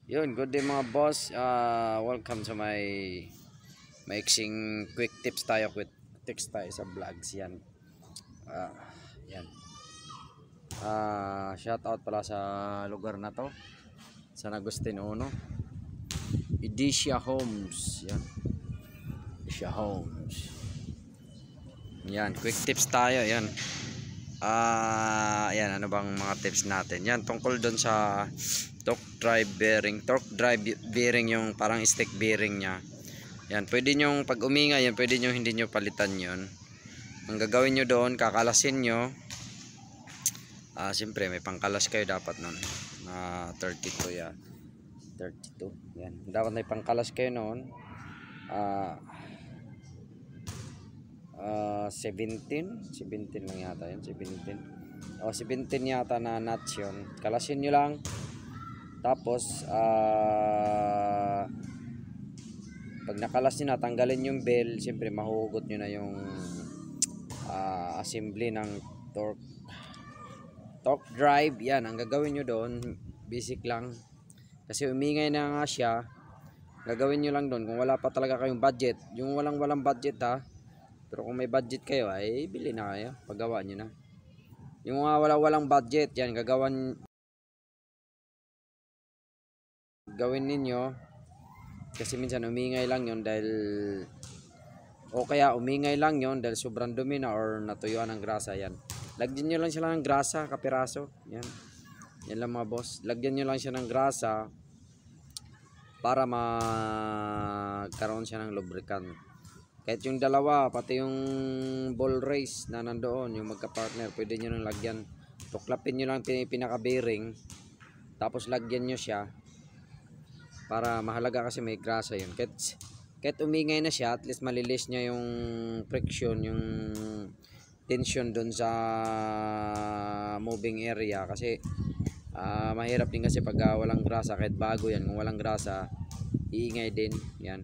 Yun, good day mga boss. Welcome to my maiksing quick tips tayo sa vlogs yan. Yan. Shout out pala sa lugar na to. San Agustin 1. Edisha Homes. Yan. Edisha Homes. Yan, quick tips tayo yan. Yan, ano bang mga tips natin? Yan, tungkol doon sa torque drive bearing yung parang stick bearing nya. Yan, pwede nyo pag umingay yan, pwede nyo hindi nyo palitan yon. Ang gagawin nyo doon, kakalasin nyo. Siyempre may pangkalas kayo dapat nun. 32 yan. 32. Yan, dapat may pangkalas kayo noon. 17 lang yata yun, 17 yata na nuts yun. Kalasin nyo lang, tapos pag nakalas nyo na, tanggalin yung bell. Siyempre mahuhugot nyo na yung assembly ng torque drive. Yan, ang gagawin nyo doon, basic lang, kasi umingay na nga siya. Gagawin nyo lang doon, kung wala pa talaga kayong budget, yung walang budget pero kung may budget kayo, ay bili na kayo, paggawa nyo na. Yung walang budget, yan, gawin ninyo. Kasi minsan umingay lang yon dahil, o kaya umingay lang yon dahil sobrang dumi na or natuyuan ng grasa. Yan, lagyan nyo lang sila ng grasa, kapiraso. Yan lang mga boss, lagyan nyo lang siya ng grasa para magkaroon siya ng lubricant. Kahit yung dalawa, pati yung ball race na nandoon, yung magka-partner, pwede nyo nang lagyan. Tuklapin nyo lang pinaka-bearing, tapos lagyan nyo siya. Para mahalaga kasi may grasa yun. Kahit umingay na siya, at least malilis niya yung friction, yung tension dun sa moving area. Kasi mahirap din kasi pag walang grasa, kahit bago yan, kung walang grasa, iingay din. Yan.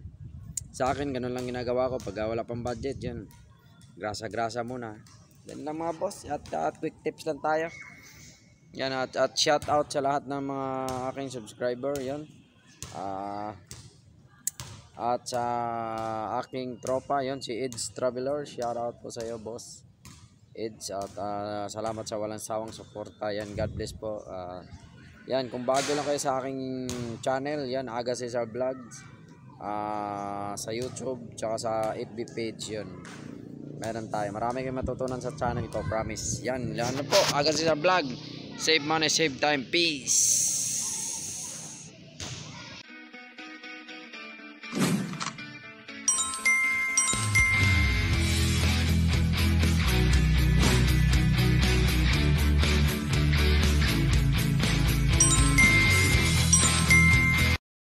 Sa akin, ganun lang ginagawa ko pag wala pang budget. Yan, grasa muna. Yan lang mga boss, at quick tips lang tayo. Yan, at shout out sa lahat ng mga aking subscriber. Yan, at sa aking tropa, yan, si Eds Traveler. Shout out po sa iyo, boss Eds, at salamat sa walang sawang suporta. Yan, God bless po. Yan, kung bago lang kayo sa aking channel, yan, Aga Cesar Vlogs, sa YouTube tsaka sa FB page. Yun, meron tayo, marami kayong matutunan sa channel ko, promise. Yan, lahat na po, Aga Cesar Vlog. Save money, save time, peace.